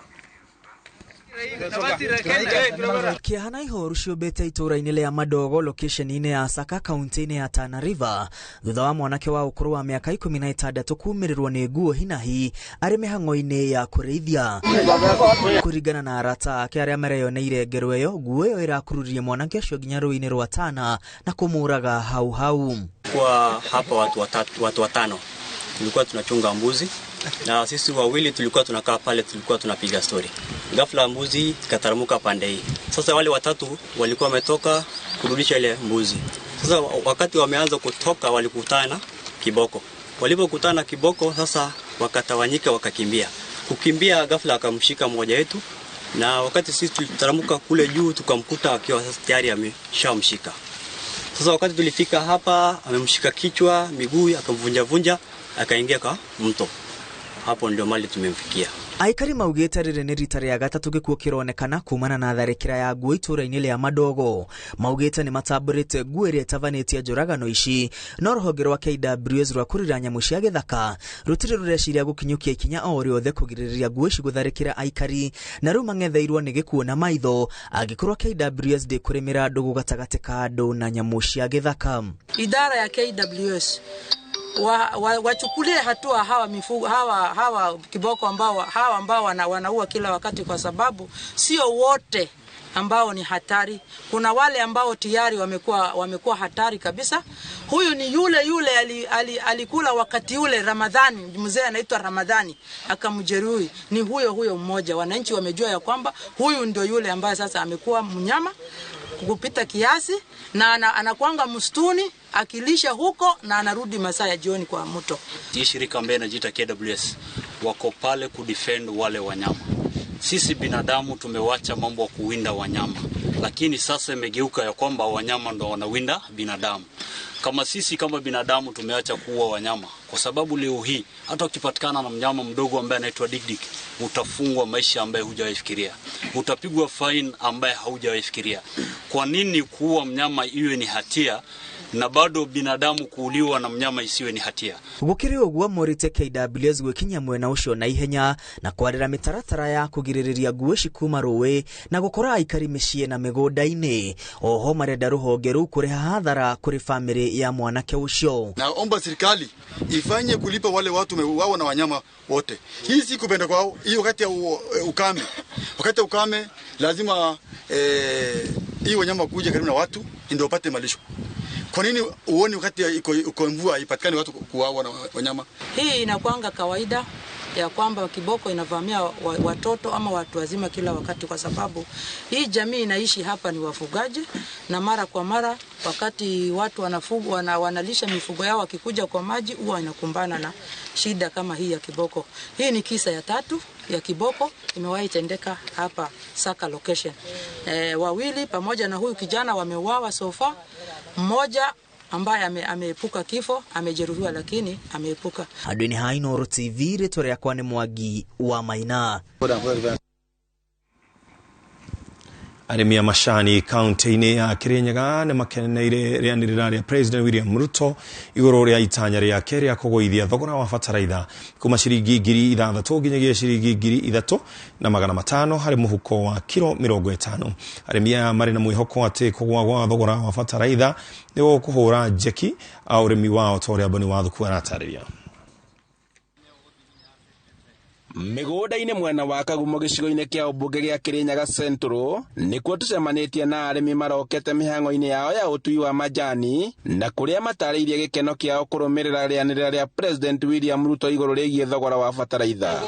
Kĩahana ihoru ciũmbĩte itũũra-inĩ rĩa Madogo location-inĩ ya Saka kaunti-inĩ ya Tana River thutha wa mwanake wa ũkũrũ wa mĩaka 16 kuumĩrĩrwo nĩ nguo hinahi arĩ mĩhang'o-inĩ ya kũrĩithia. Kũringana na arata ake arĩa mareyoneire ngero ĩyo, nguo ĩyo ĩrakururie mwanake ũcio nginya rũĩ-inĩ rwa Tana na kũmũraga hau hau. Kwa hapa watu watano tulikuwa tunachunga mbuzi na sisi wawili tulikuwa tunakaa pale, tulikuwa tunapiga story. Ghafla mbuzi ikataramuka pande hii. Sasa wale watatu walikuwa wametoka kurudisha ile mbuzi. Sasa wakati wameanza kutoka walikutana kiboko. Walipokutana kiboko sasa wakatawanyika wakakimbia. Kukimbia ghafla akamshika mmoja wetu na wakati sisi tulitaramuka kule juu tukamkuta akiwa sasa tayari ameshamshika. Sasa wakati tulifika hapa amemshika kichwa, miguu akamvunja akaingia kwa mto. Hapo ndio mali tumemfikia. Aikari maugĩte rĩrĩ nĩ rita rĩa gatatũ gĩkuũ kĩronekana kumana na tharĩkĩra ya nguo itũũra-inĩ rĩa Madogo. Maugĩte nĩ matambũrĩte nguo ĩrĩa ĩtabanĩtie njũragano ici, no rũhonge rwa KWS rwa kũrĩra nyamũ cia gĩthaka rũtirĩ rũreciria gũkinyũkia ikinya o rĩothe kũgirĩrĩria nguo ici gũtharĩkĩra aikari, na rĩu mang'etheirwo nĩ gĩkuũ na maitho angĩkorwo KWS ndĩkũrĩmĩra ndũgũ gatagatĩ ka andũ na nyamũ cia gĩthaka. Idara ya KWS wachukulie hatua hawa mifugo hawa kiboko ambao wanaua kila wakati, kwa sababu sio wote ambao ni hatari. Kuna wale ambao tayari wamekuwa hatari kabisa. Huyu ni yule alikula wakati ule Ramadhani, mzee anaitwa Ramadhani akamjeruhi. Ni huyo mmoja. Wananchi wamejua ya kwamba huyu ndio yule ambaye sasa amekuwa mnyama kupita kiasi, na anakuanga msituni akilisha huko na anarudi masaa ya jioni kwa mto. Hii shirika ambaye inajiita KWS wako pale kudefend wale wanyama. Sisi binadamu tumewacha mambo ya kuwinda wanyama, lakini sasa imegeuka ya kwamba wanyama ndo wanawinda binadamu. Kama sisi kama binadamu tumeacha kuua wanyama, kwa sababu leo hii hata ukipatikana na mnyama mdogo ambaye anaitwa dik utafungwa maisha ambaye hujawafikiria, utapigwa fine ambaye haujawafikiria. Kwa nini kuua mnyama iwe ni hatia na bado binadamu kuuliwa na mnyama isiwe ni hatia? Gukiri ogwo morite KWS gwikinya mwena ucio na ihenya na kwarira mitaratara ya kugiririria nguo kuma ruwe na gukora aikari micii na migunda-ini. Oho marenda ruhonge ru kuriha hathara kuri family ya mwanake ucio. Naomba serikali ifanye kulipa wale watu wao na wanyama wote. Hii si kupenda kwao. Hii wakati ya ukame. Wakati ya ukame lazima hii wanyama kuja karibu na watu ndio wapate malisho. Kwa nini uone wakati iko mvua ipatikane watu kuuawa na wanyama? Hii inakuanga kawaida ya kwamba kiboko inavamia watoto ama watu wazima kila wakati, kwa sababu hii jamii inaishi hapa ni wafugaji, na mara kwa mara wakati watu wanalisha mifugo yao wakikuja kwa maji huwa inakumbana na shida kama hii ya kiboko. Hii ni kisa ya 3 ya kiboko imewahi tendeka hapa Saka location. Wawili pamoja na huyu kijana wameuawa so far. Mmoja ambaye ameepuka kifo amejeruhiwa, lakini ameepuka. Adwini Hainoro TV retore yakwa ni Mwagi wa Maina. Aremia mashani county-ini ya Kirinyaga ne makeneire rianirira ria President William Ruto igoro ria itanya ria keria kugoithia thogora wa fataraitha kuma ciringi 6,000 nginyagia ciringi 3,500 hari muhuko wa kilo 50. Aremia mari na mwihoko ati kugwa gwa thogora wa fataraitha niwo kuhura jeki au remi wao toria boni wa thuku aratariria. Migunda-ini mwena wa Kagumo gicigo-ini kia ubunge gia Kirinyaga Central nikuo tucemanitie na arimi marokete mihango-ini yao ya utui wa majani na kuria matariirie gikeno kiao kurumirira rianirira ria President William Ruto iguru rigie thogora wa fataraitha.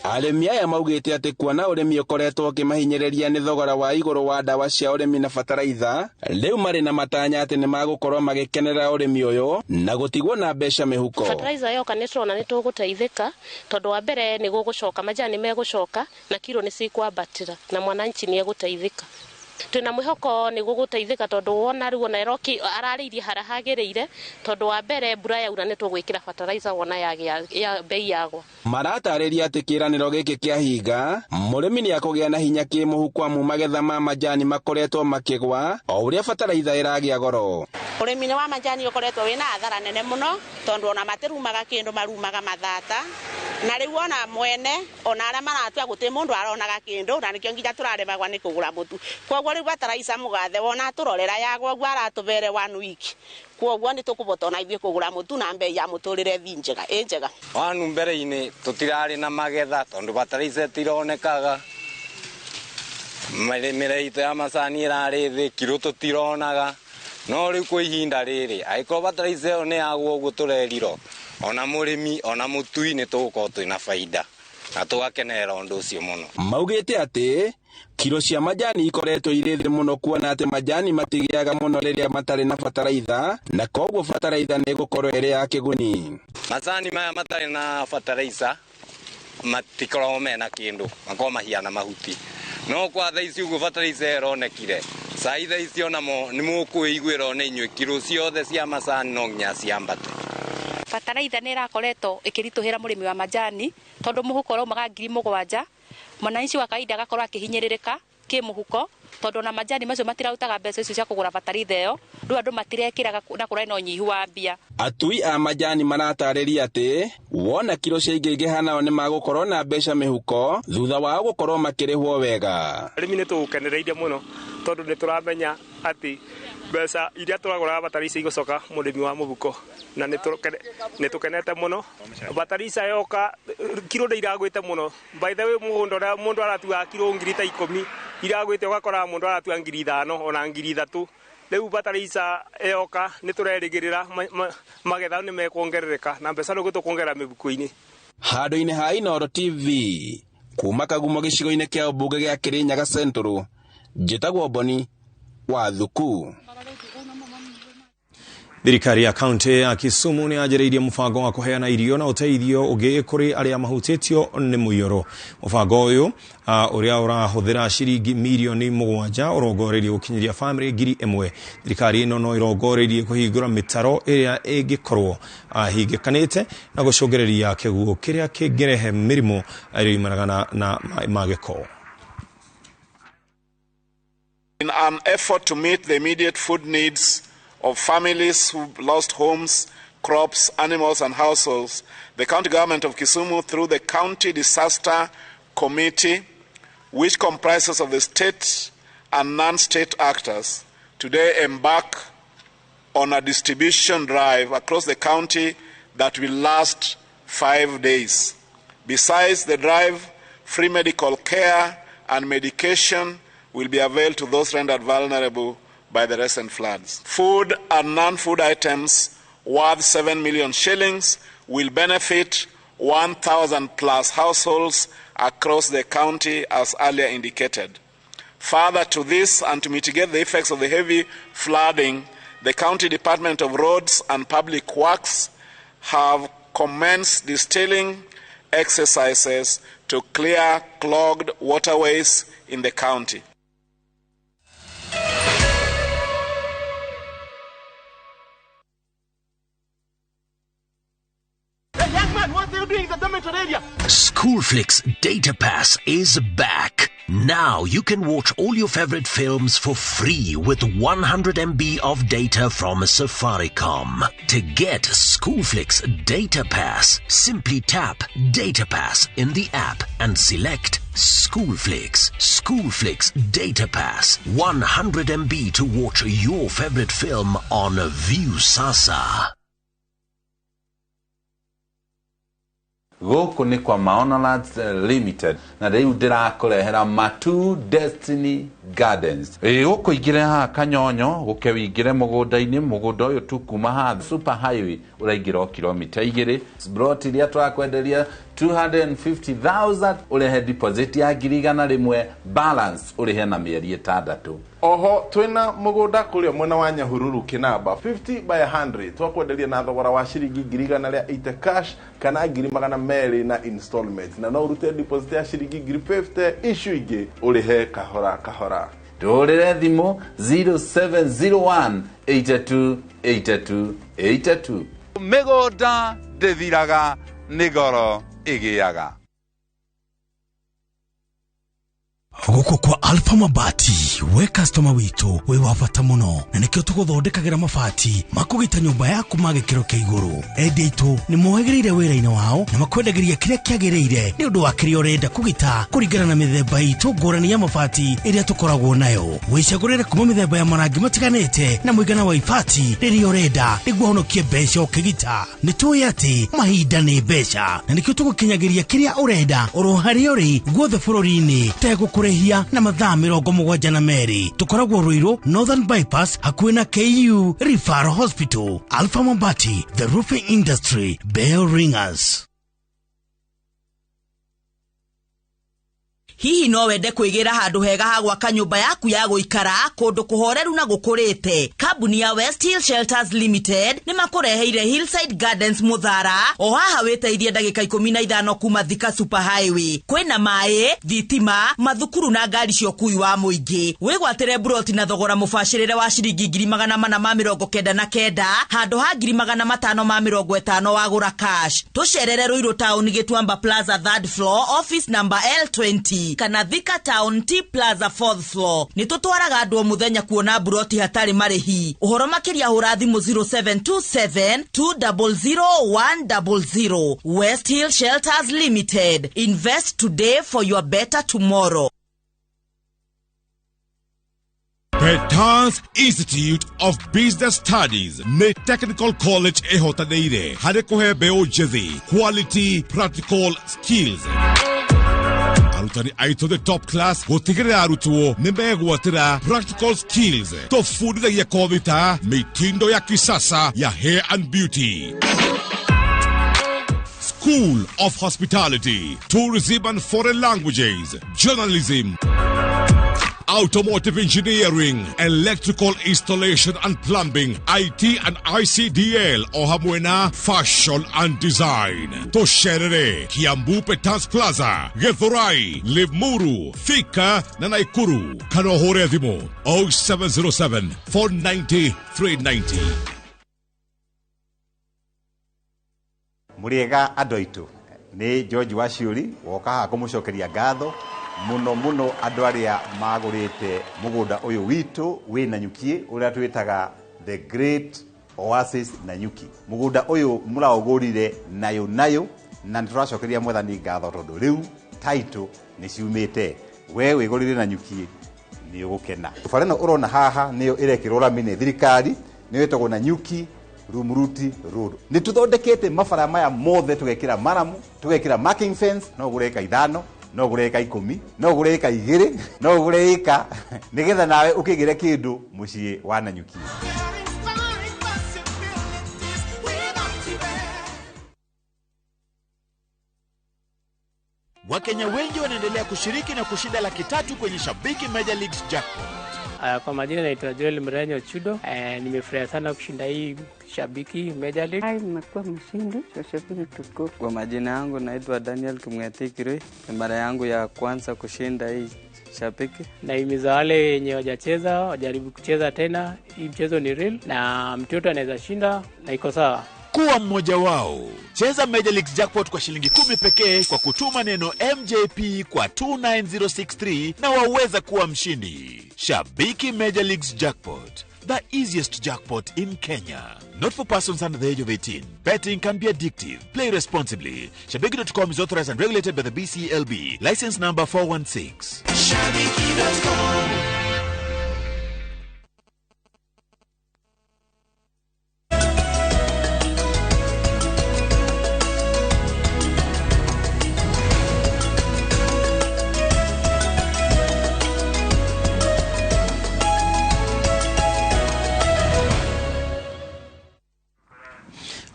Arimi aya maugite ati kuona urimi ukoretwo ukimahinyiriria ni thogora wa iguru wa dawa cia urimi na fataraitha, riu mari na matanya ati ni magukorwo magikenera urimi uyu na gutigwo na mbeca mihuko. Fataraitha yoka niturona nituguteithika tondu wa mbere ni gugucoka majani megucoka na kilo ni cikwambatira na mwananchi ni eguteithika. Twina mwihoko ni guguteithika tondu wona riu na Eroki arariirie harahagiriire tondu wa mbere mbura yaura ni tugwikira fertilizer wona ya bei yagwa. Maratariria ati kiraniro giki kia hinga murimi ni akugia na hinya kimuhuko amu magetha ma majani makoretwo makigwa o uria fertilizer iragia goro. Urimi wa majani ukoretwo wina athara nene muno tondu ona matirumaga kindu marumaga mathata na riu ona mwene ona ara maratua guti mundu aronaga kindu na nikio nginya turaremagwa ni kugura mutu. Kwoguo riu fertilizer mugathe wona turorera yagwa gwa aratubere 1 week. Kwoguo ni tukubotona ithie kugura mutu na mbei ya muturire thinjega enjega. Wanu mbere-ini tutirari na magetha tondu fertilizer tironekaga. Mirito ya macani irari thi kilo tutironaga. No riu kwa ihinda riri aiko fertilizer ni agwo uguo tureriro ona murimi ona mutui ni tugukorwo twina faida na tugakenera undu ucio muno. Maugite ati kilo cia majani ikoretwo iri thi muno kuona ati majani matigiaga muno riria matari na fertilizer na koguo fertilizer ni gukorwo iri ya kiguni. Macani maya matari na fertilizer matikoragwo mena kindu makorwo mahiana mahuti no kwa thaa ici uguo fertilizer ironekire saitha icio namo ni mukuiguira ni inyue kilo ciothe cia macani no nginya ciambate. Fertilizer ni irakoretwo ikirituhira murimi wa majani tondu muhuko ro maga 7,000 mwananchi wa kawaida agakorwo akihinyiririka kimuhuko tondu na majani macio matirautaga mbeca icio cia kugura fertilizer iyo riu andu matirekiraga na kurai no nyihu wa mbia. Atui a majani maratariria ati wona kilo cia ingihana ni magukorwo na mbeca mihuko thutha wa gukorwo makirihwo wega. Arimi ni tugukenereire muno tondu ni turamenya ati Besa iria turagura bataraitha igocoka murimi wa mubuko na nitukenete muno bataraitha yoka kiro nde iragwite muno by the way mundu aratua kiro 10,000 iragwite ugakora mundu aratua 5,000 ona 3,000 riu bataraitha yoka niturerigirira magetha ni mekwongerereka na mbeca nugu tukuongerera mibuko-ini. Handu-ini ha Inooro TV kuma Kagumo gicigo-ini kia ubunge gia Kirinyaga Central, njitagwo Boni wa Thuku. Thirikari ya kaunti ya Kisumu ni ajereirie mubango wa kuheana irio na uteithio ugi kuri aria mahutitio ni muiyoro. Mubango uyu uria urahuthira ciringi milioni 7 urongoreirie gukinyiria family 1,000. Thirikari ino no irongoreirie kuhingura mitaro iria ingikorwo hingikanite na gucungereria kiguo kiria kingirehe mirimo irimanagana na magiko. In an effort to meet the immediate food needs of families who lost homes, crops, animals and households, the county government of Kisumu, through the County Disaster Committee, which comprises of the state and non-state actors, today embark on a distribution drive across the county that will last 5 days. Besides the drive, free medical care and medication will be availed to those rendered vulnerable by the recent floods. Food and non-food items worth 7 million shillings will benefit 1,000 plus households across the county as earlier indicated. Further to this, and to mitigate the effects of the heavy flooding, the County Department of Roads and Public Works have commenced distilling exercises to clear clogged waterways in the county. Schoolflix Data Pass is back. Now you can watch all your favorite films for free with 100 MB of data from Safaricom. To get Schoolflix Data Pass, simply tap Data Pass in the app and select Schoolflix. Schoolflix Data Pass. 100 MB to watch your favorite film on View Sasa. Goko ni kwa Maonalands Limited na riu ndirakurehera Matu Destiny Gardens. Goko igire ha Kanyonyo guke wigire mugunda-ini mugunda uyu tu kuma ha Super Highway uraigiro kilomita 2 broti ria twakwenderia 250,000 urehe deposit ya girigana rimwe balance urehe na mieri 6. Oho twina mugunda kuria mwena wa Nyahururu Kinamba 50 by 100 twakwenderia na thogora wa ciringi girigana ria 80 cash kana ngiri magana meri na installment na no urute deposit ya ciringi 50 issue ingi urehe kahora kahora. Dorere thimo 0701 82 82 82. Migunda ndithiraga nigoro igiaga. Guko kwa Alpha Mabati we customer witu we wafata muno na nikyo tuguthondekagira mabati makugita nyumba yaku magikiro kia iguru. Endi itu ni mohegereire wira-ini wao na makwendagiria kiria kiagereire ni undu wa kiria urenda kugita kuringana na mithemba itu ngurani ya mabati iria tukoragwo nayo. Wicagurire kuma mithemba ya marangi matiganite na muigana wa ibati riria urenda niguo honokie mbeca ukigita. Nitui ati mahinda ni mbeca na nikyo tugukinyagiria kiria urenda oro haria uri guothe bururi-ini tegukure na mathaa 72 tukoragwo Ruiru Northern Bypass hakuhi na KU Referral Hospital. Alpha Mabati, the roofing industry, bell ringers. Hihi no wende kwigira handu hega ha gwaka nyumba yaku ya guikara kundu kuhoreru na gukurite? Kambuni ya West Hill Shelters Limited ni makureheire Hillside Gardens Muthara o haha weteithie ndagika 15 kuma Thika Super Highway. Kwina mai, thitima, mathukuru na ngari cia ukui wa muingi. Wigwatire broti na thogora mubashirire wa ciringi 499 handu ha 550 wagura cash. Tucerere Ruiru Town Gitwamba Plaza 3rd floor office number L20 kana Thika Town T Plaza 4th floor. Ni tutwaraga andu o muthenya kuona broti hatari marihi. Uhoro makiria hura thimu 0727 200 West Hill Shelters Limited. Invest today for your better tomorrow. Petans Institute of Business Studies ne Technical College ehotaneire harĩ kũhe mbeũ njĩthĩ quality practical skills. Arutani aitũ the top class gũtigĩrĩra arutwo nĩ megwatĩra practical skills tũbundithagia kothi ta mitindo ya kisasa ya hair and beauty, School of Hospitality, Tourism and Foreign Languages, Journalism, Automotive Engineering, Electrical Installation and Plumbing, IT and ICDL, Ohamwena, Fashion and Design. Tosherere, Kiambu Petans Plaza, Githurai, Limuru, Thika, na Naikuru. Kanohore Thimo, 0707 490 390. Muriega adoitu ni George Waciuri woka kumucokeria ngatho muno andu aria magurite mugunda uyu witu wi Nanyuki uria twitaga the Great Oasis Nanyuki. Mugunda uyu muraugurire nayo na turacokeria mwathani ngatho tondu riu title ni ciumite we wigurire Nanyuki ni ugukena. Fareno urona haha niyo irekirwo ramine thirikari niyo itagwo Nanyuki Rumuruti Road. Ni tuthondekete mabara maya mothe tugekira maramu, tugekira marking fence, no gureka 5, no gureka 10, no gureka 2, no gureka nigetha nawe ukigire kindu mucii wa Nanyuki. Wakenya wengi wanaendelea kushiriki na kushinda $300,000 kwenye Shabiki Major Leagues Jackpot. Kwa majina naitwa Joel Mrenyo Chudo. Nimefurahi sana kushinda hii Shabiki Major League. Nimekuwa mshindi wa Shabiki Tuko. Kwa majina yangu naitwa Daniel Kimweti Kirui. Ni mara yangu ya kwanza kushinda hii Shabiki. Naimiza wale wenye hawajacheza wajaribu kucheza tena. Hii mchezo ni real na mtoto anaweza shinda na iko sawa. Kuwa mmoja wao. Cheza Major Leagues Jackpot kwa shilingi 10 pekee kwa kutuma neno MJP kwa 29063 na waweza kuwa mshindi. Shabiki Major Leagues Jackpot, the easiest jackpot in Kenya. Not for persons under the age of 18. Betting can be addictive. Play responsibly. Shabiki.com is authorized and regulated by the BCLB. License number 416. Shabiki.com.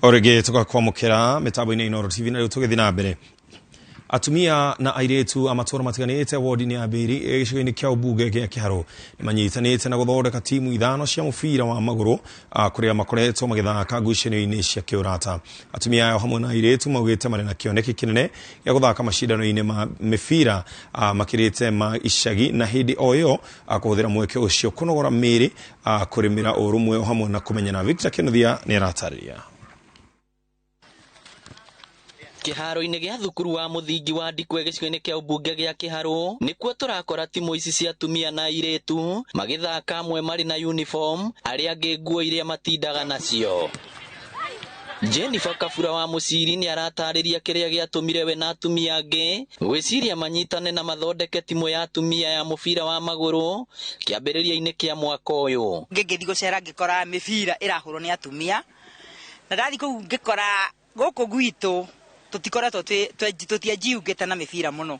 Orege tukakwamukira mitambo-ini Inooro TV na tugethi na mbere. Atumia na airetu amatora matiganite wodi-ini ya Mbiri gicigo-ini kia ubunge gia Kiharo nimanyitanite na guthondeka timu 5 cia mubira wa maguru kuria makoretwo magithaka ngucanio-ini cia kiurata. Atumia ayo hamwe na airetu maugite mari na kioneki kinene gia guthaka macindano-ini ma mibira makirite ma icagi na hindi oyo kuhuthira mweke ucio kunogora miri kurimira urumwe hamwe na kumenyana. Victor Kinuthia ni aratariria. Kiharo-ini gia thukuru wa muthingi wa Ndikwe gicigo-ini kia ubunge gia Kiharo nikuo turakora timu ici cia atumia na airetu magithaka amwe mari na uniform aria angi nguo iria matindaga nacio. Jennifer Kafura wa Muciri ni aratariria kiria giatumire we na atumia angi gwiciria manyitane na mathondeke timu ya atumia ya mubira wa maguru kiambiriria-ini kia mwaka uyu. Ngithi gucera ngikora mibira irahurwo ni atumia na ndathi kuu ngikora guku gwitu tutikoretwo tutiajiugite na mibira muno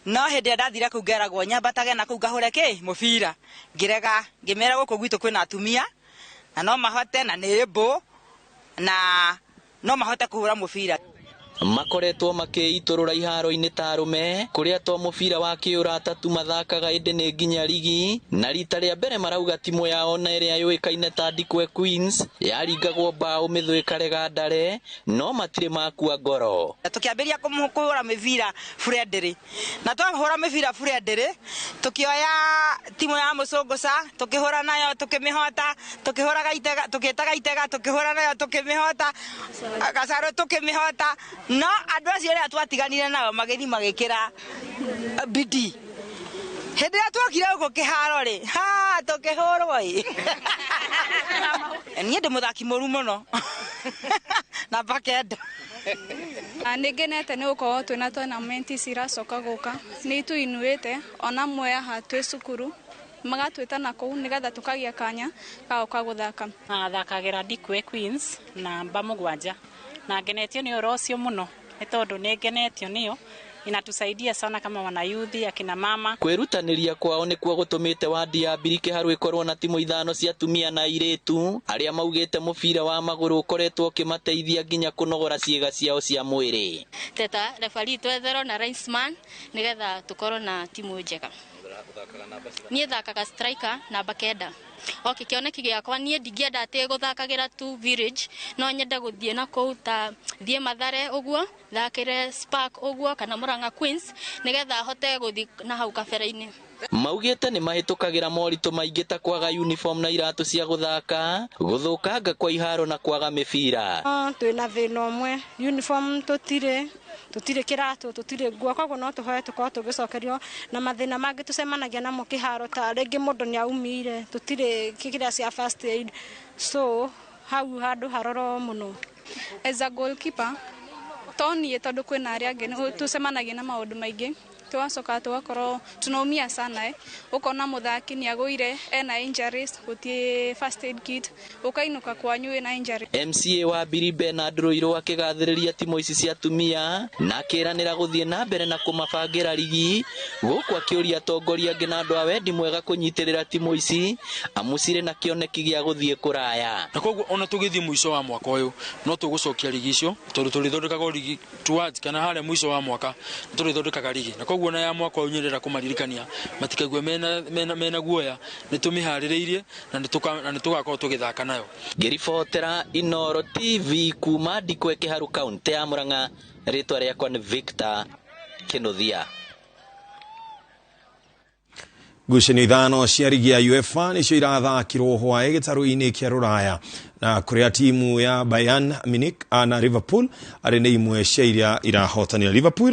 no hindi ndathira kuu ngeragwo nyambatage na kuu ngahure mubira ngirega ngimera guku gwitu kwina atumia na no mahote na nimbo na no mahote kuhura mubira. Makoretwo makiiturura iharo-ini ta arume kuria to mubira wa kiurata tu mathakaga indi ni nginya ligi na rita ria mbere marauga timu yao na iria yuikaine ta Ndikwe Queens yaringagwo bao mithu ikarega ndare no matire makua ngoro. Tukiambiria kumuhura mibira friendly na twahura mibira friendly tukioya timu ya Mucunguca tukihura nayo tukimihota tukihura gaitega tukitaga itega tukihura nayo tukimihota Gasaro tukimihota no andu acio ria twatiganire nao magithi magikira bidii hindi ria twokire guko Kiharo ri tukihurwo nie ndi muthaki muru muno na pakenda Nigenete ni uko twina tournament ciracoka guka ni tuinuite ona mwe aha twi cukuru magatwĩta na kũu nĩgetha tũkagĩa kanya ka gũthaka. Thakagira Ndikwe Queens namba 7 na ngenetio nĩ ũhoro ũcio mũno nĩ tondũ nĩ ngenetio nĩyo inatusaidia sana kama wanayuthi akina mama. Kwirutanĩria kwao nĩkuo gũtũmĩte wadi ya Mbiri Kĩharũ ĩkorwo na timu 5 cia atumia na airĩtu arĩa maugĩte mũbira wa magũrũ ũkoretwo ũkĩmateithia nginya kũnogora ciĩga ciao cia mwĩrĩ. Teta referee twetherwo na linesman nĩgetha tũkorwo na timu njega. Niĩ thakaga striker namba 9. Okay, kĩoneki gĩakwa niĩ ndingĩenda atĩ gũthakagĩra tu Village, no nyende gũthiĩ na kũu ta thiĩ Mathare ũguo, thakĩre Spark ũguo kana Murang'a Queens nĩgetha hote gũthiĩ na hau kabere-inĩ. Maugĩte nĩ mahĩtũkagĩra moritũ maingĩ ta kwaga uniform na iratũ cia gũthaka, gũthũkanga kwa iharo na kwaga mĩbira. Twĩna thĩna ũmwe, uniform tutire kĩratũ, tutire nguo, koguo no tũhoe tũkorwo tũgĩcokerio na mathĩna mangĩ tũcemanagia namo kĩharo ta rĩngĩ mũndũ nĩ aumire, tutire kĩrĩa cia first aid, so hau handũ haroro mũno. As a goalkeeper, toniĩ tondũ kwĩna arĩa angĩ tũcemanagia na maũndũ maingĩ, twacoka tũgakorwo tunaumia sana ukona muthaki ni agũire ena injuries gutie first aid kit ukainuka kwanyu ena injury. MCA wa Mbiri Bernard Rũirũ akĩgathĩrĩria timu ici cia atumia na akĩranĩra gũthiĩ na mbere na kũmabangĩra ligi gũkũ akĩũria atongoria angĩ na andũ a wendi mwega kũnyitĩrĩra timu ici amu cirĩ na kĩoneki gĩa gũthiĩ kũraya. Na koguo ona tũgĩthiĩ mũico wa mwaka ũyũ no tũgũcokia ligi icio tondũ tũrĩthondekaga ligi towards kana harĩa mũico wa mwaka tũrĩthondekaga ligi na koguo na ya mwaka ũyũ nyerera kũmaririkania matikague mena guoya nĩ tũmĩharĩrĩirie na nĩ tũgakorwo tũgĩthaka nayo. Ngĩribotera Inooro TV kuma Ndikwe Kĩharũ kaunti ya Murang'a, rĩtwa rĩakwa nĩ Victor Kĩnuthia. Ngucanio 5 cia rigi ya UEFA nĩcio irathakirwo hwaĩ gĩtarũ-inĩ kĩa Rũraya na kũrĩa timu ya Bayern Munich na Liverpool arĩ nĩ imwe cia iria irahotanĩra. Liverpool